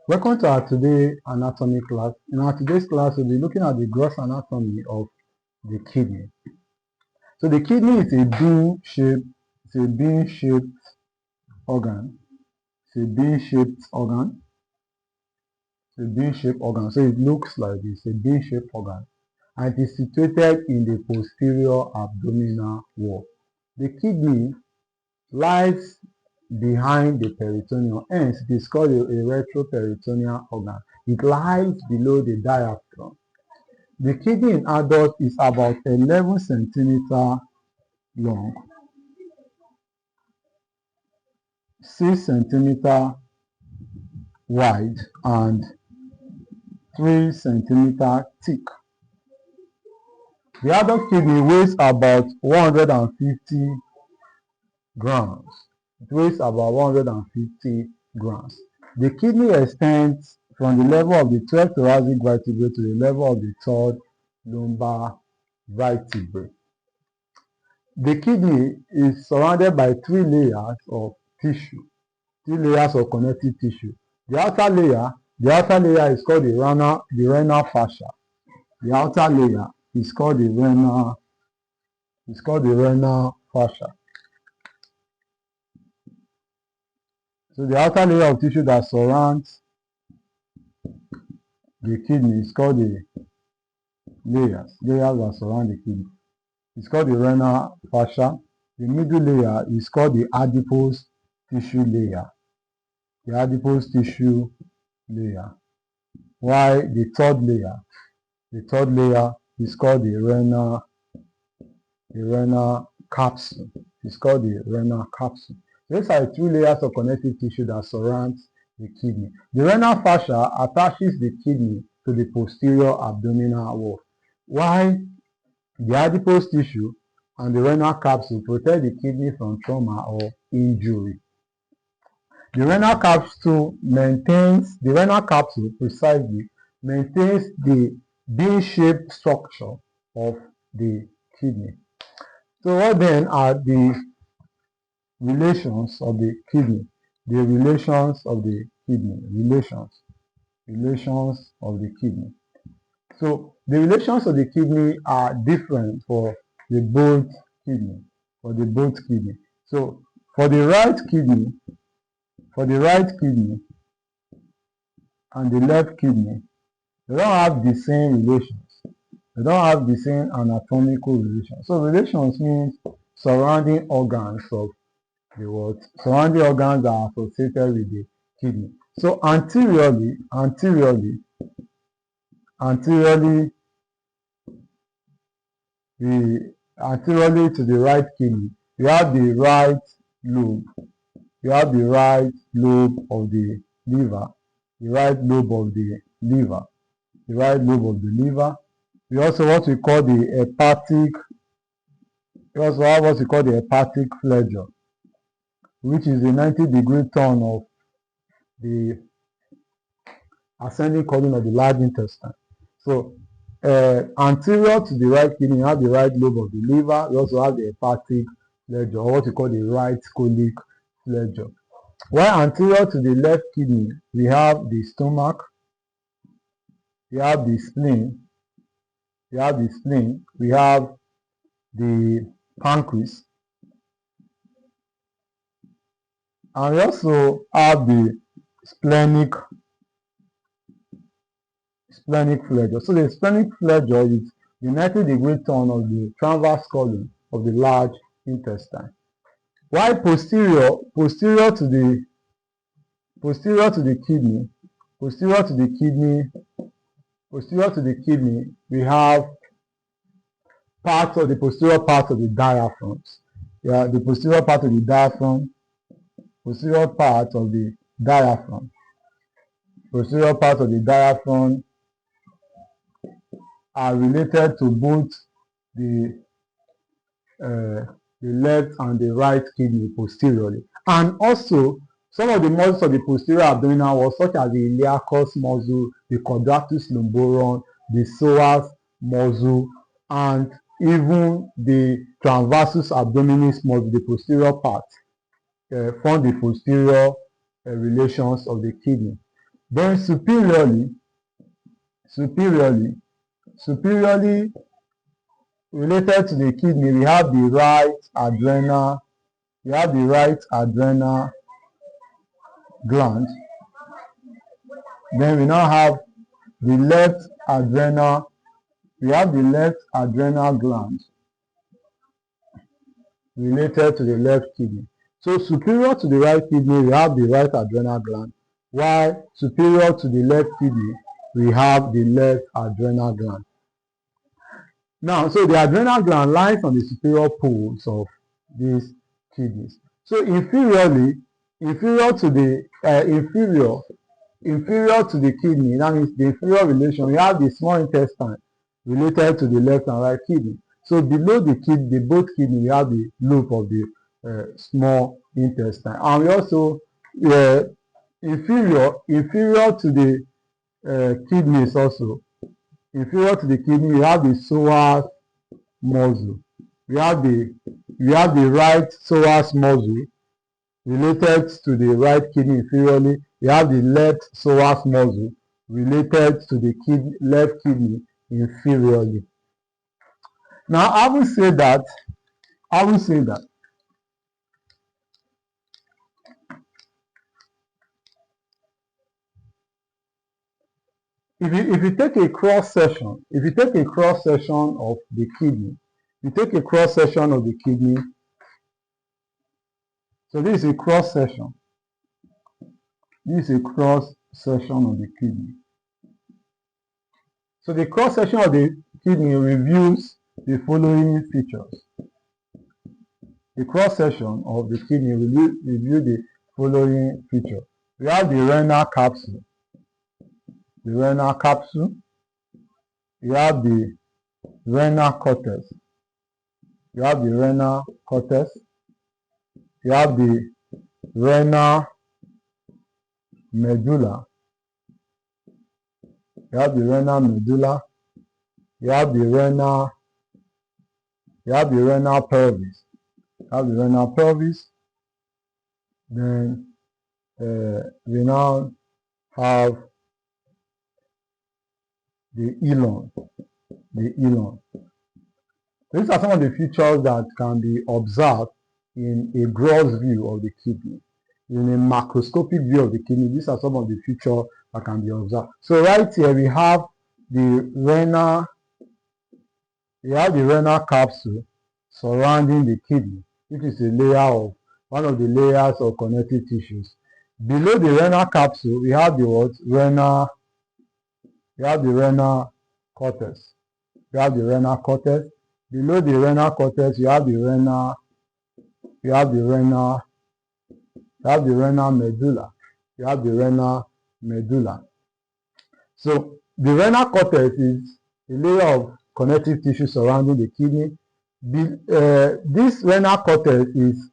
Welcome to our today anatomy class. In our today's class, we'll be looking at the gross anatomy of the kidney. So the kidney is a bean-shaped organ. It's a bean-shaped organ. It's a bean-shaped organ. So it looks like this, a bean-shaped organ. And it is situated in the posterior abdominal wall. The kidney lies behind the peritoneum, hence it is called a retroperitoneal organ. It lies below the diaphragm. The kidney in adults is about 11 centimeter long, 6 centimeter wide, and 3 centimeter thick. The adult kidney weighs about 150 grams. It weighs about 150 grams. The kidney extends from the level of the 12th thoracic vertebrae to the level of the 3rd lumbar vertebrae. The kidney is surrounded by 3 layers of tissue, 3 layers of connective tissue. The outer layer is called the renal fascia. The outer layer is called the renal fascia. So the outer layer of tissue that surrounds the kidney is called the layers that surround the kidney. It's called the renal fascia. The middle layer is called the adipose tissue layer. The adipose tissue layer. While the third layer is called the renal capsule. It's called the renal capsule. These are 2 layers of connective tissue that surrounds the kidney. The renal fascia attaches the kidney to the posterior abdominal wall, while the adipose tissue and the renal capsule protect the kidney from trauma or injury. The renal capsule maintains the bean-shaped structure of the kidney. So what then are the relations of the kidney? The relations of the kidney. Relations of the kidney. So the relations of the kidney are different for the both kidney. So for the right kidney and the left kidney, they don't have the same relations. They don't have the same anatomical relations. So relations means surrounding organs of the what? Surrounding organs that are associated with the kidney. So anteriorly to the right kidney, you have the right lobe. You have the right lobe of the liver. The right lobe of the liver. The right lobe of the liver. We also have what we call the hepatic flagella, which is the 90-degree turn of the ascending column of the large intestine. So anterior to the right kidney, you have the right lobe of the liver. You also have the hepatic flagella, or what we call the right colic flagella. While anterior to the left kidney, we have the stomach, we have the spleen, we have the pancreas, and we also have the splenic flagella. So the splenic flagella is the 90-degree turn of the transverse column of the large intestine. While posterior to the kidney, we have the posterior part of the diaphragms. Yeah, the posterior part of the diaphragm are related to both the left and the right kidney posteriorly. And also, some of the muscles of the posterior abdominal wall, such as the iliacus muscle, the quadratus lumborum, the psoas muscle, and even the transversus abdominis muscle, the posterior part, form the posterior relations of the kidney. Then superiorly related to the kidney, we have the right adrenal gland. Then we now have the left adrenal gland related to the left kidney. So superior to the right kidney, we have the right adrenal gland, while superior to the left kidney, we have the left adrenal gland. Now, so the adrenal gland lies on the superior poles of these kidneys. So inferior to the kidney, that means the inferior relation, we have the small intestine related to the left and right kidney. So below the both kidney, we have the loop of the small intestine, and we also inferior to the kidneys also. Inferior to the kidney, we have the psoas muscle. We have the right psoas muscle related to the right kidney inferiorly. We have the left psoas muscle related to the left kidney inferiorly. Now, I will say that if you take a cross section of the kidney, so this is a cross section. This is a cross section of the kidney. So the cross section of the kidney reviews the following features. The cross section of the kidney review the following features. We have the renal capsule. We have the renal cortex. We have the renal medulla. We have the renal pelvis. Then we now have the hilum. These are some of the features that can be observed in a gross view of the kidney. In a macroscopic view of the kidney, these are some of the features that can be observed. So right here we have the renal capsule surrounding the kidney, which is one of the layers of connective tissues. Below the renal capsule, we have the renal cortex. Below the renal cortex, you have the renal medulla. So the renal cortex is a layer of connective tissue surrounding the kidney. This renal cortex is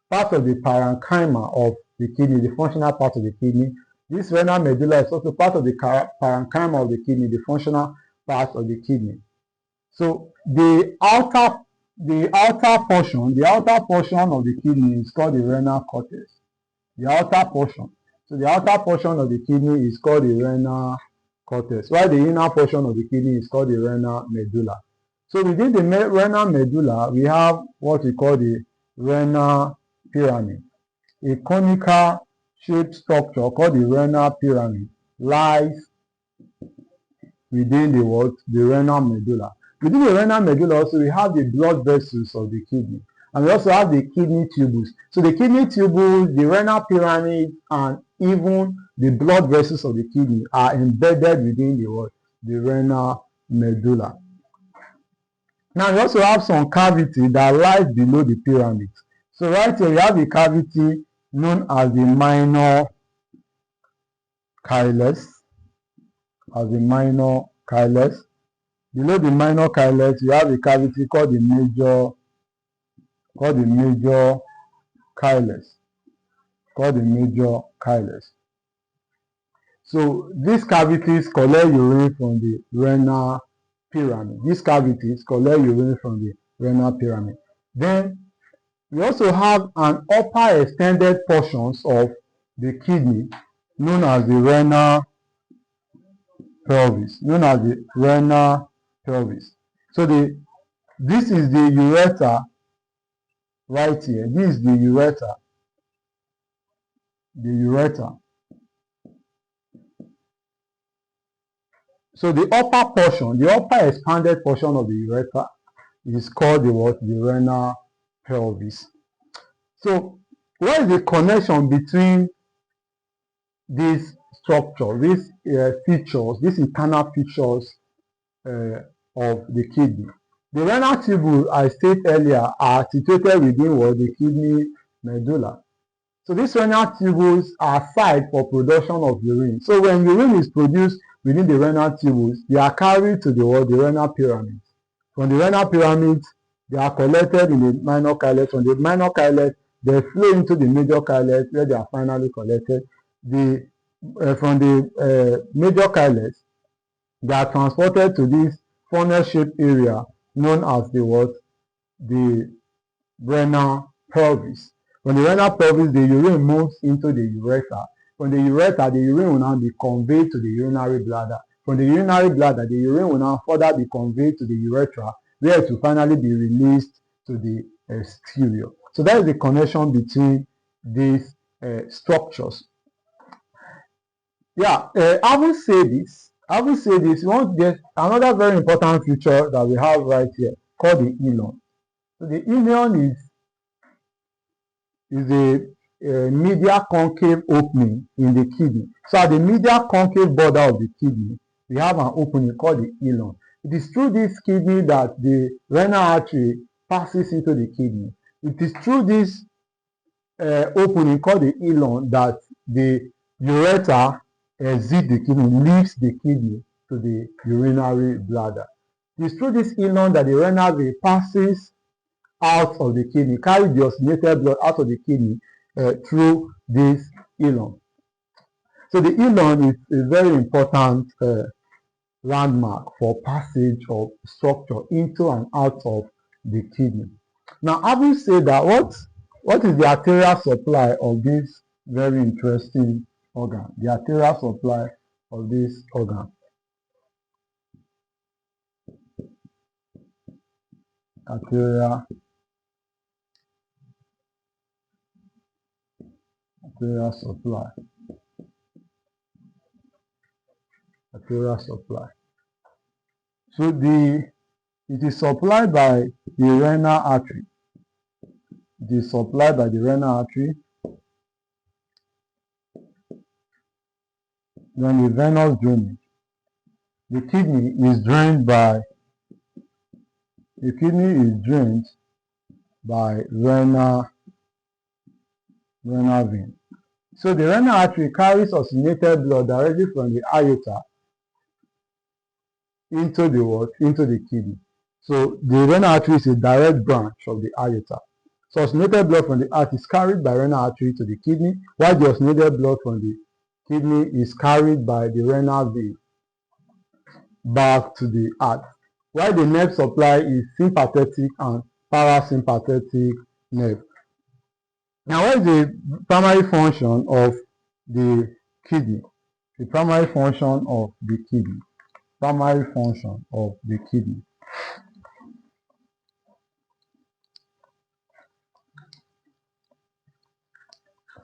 part of the parenchyma of the kidney, the functional part of the kidney. This renal medulla is also part of the parenchyma of the kidney, the functional part of the kidney. So the outer portion of the kidney is called the renal cortex. The outer portion of the kidney is called the renal cortex, while the inner portion of the kidney is called the renal medulla. So within the renal medulla, we have what we call the renal pyramid. A conical shaped structure called the renal pyramid lies within the renal medulla. Within the renal medulla also, we have the blood vessels of the kidney, and we also have the kidney tubules. So the kidney tubules, the renal pyramid, and even the blood vessels of the kidney are embedded within the renal medulla. Now we also have some cavity that lies below the pyramid. So right here we have the cavity known as the minor chylus. Below the minor chylus, you have a cavity called the major chylus. So these cavities collect urine from the renal pyramid. Then we also have an upper extended portions of the kidney known as the renal pelvis, known as the renal pelvis. So this is the ureter right here. This is the ureter. The ureter. So the upper portion, the upper expanded portion of the ureter is called the what? The renal pelvis. So what is the connection between these structure, these features, these internal features of the kidney? The renal tubules, I stated earlier, are situated within what? The kidney medulla. So these renal tubules are sites for production of urine. So when urine is produced within the renal tubules, they are carried to the what? The renal pyramids. From the renal pyramids, they are collected in the minor chylets. From the minor chylets, they flow into the major chylets where they are finally collected. From the major chylets, they are transported to this funnel-shaped area known as the what? The renal pelvis. From the renal pelvis, the urine moves into the urethra. From the urethra, the urine will now be conveyed to the urinary bladder. From the urinary bladder, the urine will now further be conveyed to the urethra, where it will finally be released to the exterior. So that is the connection between these structures. Yeah, having said this, we want to get another very important feature that we have right here called the hilum. So the hilum is a medial concave opening in the kidney. So at the medial concave border of the kidney, we have an opening called the hilum. It is through this kidney that the renal artery passes into the kidney. It is through this opening called the hilum that the ureter exits the kidney, leaves the kidney to the urinary bladder. It is through this hilum that the renal vein passes out of the kidney, carry the oxygenated blood out of the kidney through this hilum. So the hilum is a very important landmark for passage of structure into and out of the kidney. Now, having said that, what is the arterial supply of this very interesting organ? The arterial supply of this organ. Arterial supply. Arterial supply. So it is supplied by the renal artery. It is supplied by the renal artery. Then the venous drainage. The kidney is drained by renal vein. So the renal artery carries oxygenated blood directly from the aorta into the what? Into the kidney. So the renal artery is a direct branch of the aorta. So oxygenated blood from the heart is carried by renal artery to the kidney, while the oxygenated blood from the kidney is carried by the renal vein back to the heart. While the nerve supply is sympathetic and parasympathetic nerve. Now, what is the primary function of the kidney? The primary function of the kidney. Primary function of the kidney.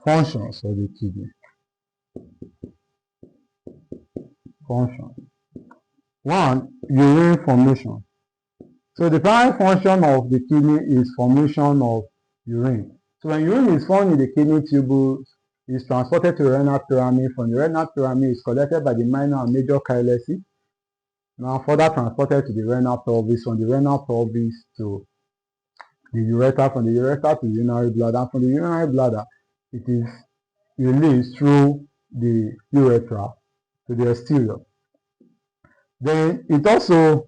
Functions of the kidney. Function. 1. Urine formation. So the primary function of the kidney is formation of urine. So when urine is formed in the kidney tubules, it is transported to the renal pyramid. From the renal pyramid, is collected by the minor and major chylets. Now further transported to the renal pelvis. From the renal pelvis to the ureter. From the ureter to the urinary bladder. From the urinary bladder, it is released through the urethra to the exterior. Then it also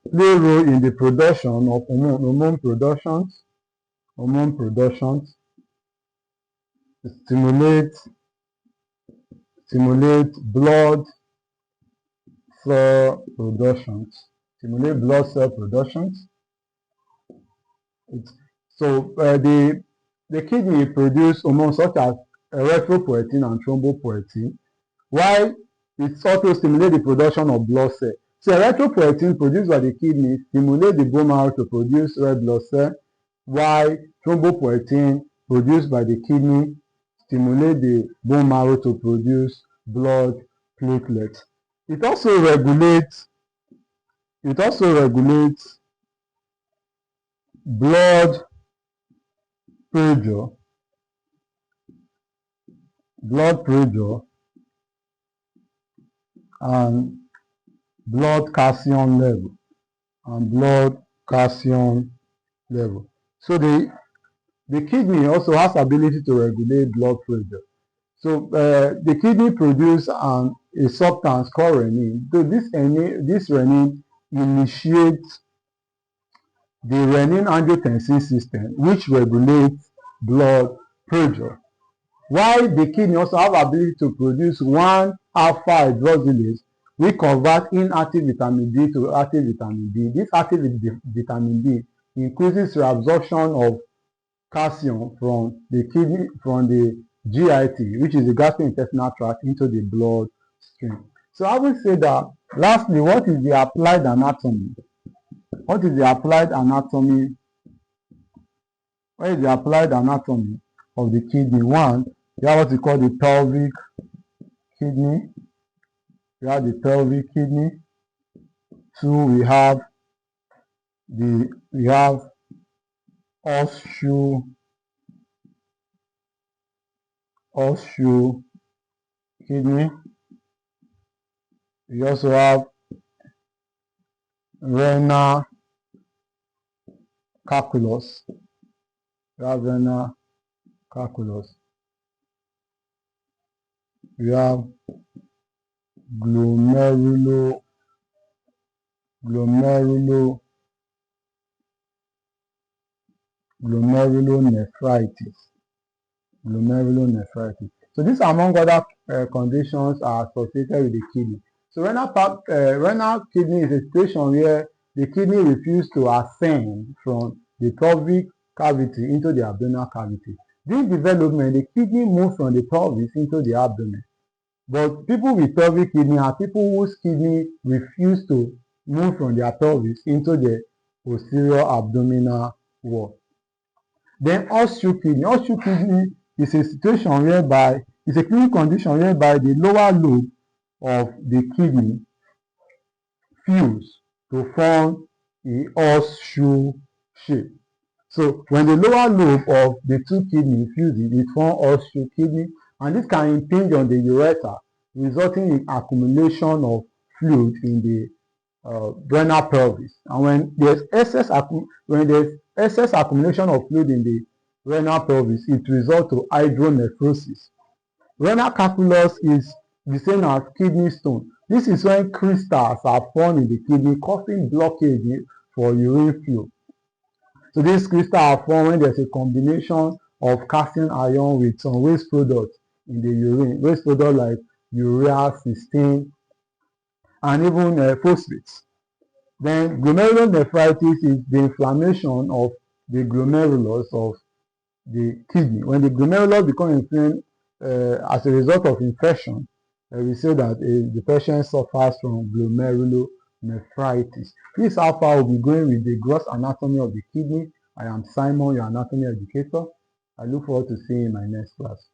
play a role in the production of hormone productions, stimulate blood cell productions, So the kidney produce hormones such as erythropoietin and thrombopoietin, while it also stimulates the production of blood cells. So erythropoietin produced by the kidney stimulates the bone marrow to produce red blood cells, while thrombopoietin produced by the kidney stimulates the bone marrow to produce blood platelets. It also regulates blood pressure, and blood calcium level, So the kidney also has ability to regulate blood pressure. So the kidney produces a substance called renin. So this renin initiates the renin-angiotensin system, which regulates blood pressure. While the kidney also have ability to produce 1-alpha hydroxylase, we convert inactive vitamin D to active vitamin D. This active vitamin D increases reabsorption of calcium from the kidney, from the GIT, which is the gastrointestinal tract, into the blood stream. So I will say that, lastly, what is the applied anatomy? What is the applied anatomy? What is the applied anatomy of the kidney? One, we have what we call the pelvic kidney. We have the pelvic kidney. Two, we have horseshoe kidney. We also have renal calculus. We have renal calculus. We have glomerulonephritis. So these, among other conditions, are associated with the kidney. So renal kidney is a situation where the kidney refuses to ascend from the pelvic cavity into the abdominal cavity. During development, the kidney moves from the pelvis into the abdomen. But people with pelvic kidney are people whose kidney refuse to move from their pelvis into the posterior abdominal wall. Then horseshoe kidney is a situation whereby, it's a clinical condition whereby the lower lobe of the kidney fuse to form a horseshoe shape. So when the lower lobe of the two kidneys fuses, it forms horseshoe kidney, and this can impinge on the ureter, resulting in accumulation of fluid in the renal pelvis. And when there's excess accumulation of fluid in the renal pelvis, it results to hydronephrosis. Renal calculus is the same as kidney stone. This is when crystals are formed in the kidney, causing blockage for urine flow. So these crystals are formed when there's a combination of calcium ion with some waste products in the urine, waste products like urea, cysteine, and even phosphates. Then glomerulonephritis is the inflammation of the glomerulus of the kidney. When the glomerulus becomes inflamed as a result of infection, we say that the patient suffers from glomerulonephritis. This is how far we'll be going with the gross anatomy of the kidney. I am Simon, your anatomy educator. I look forward to seeing you in my next class.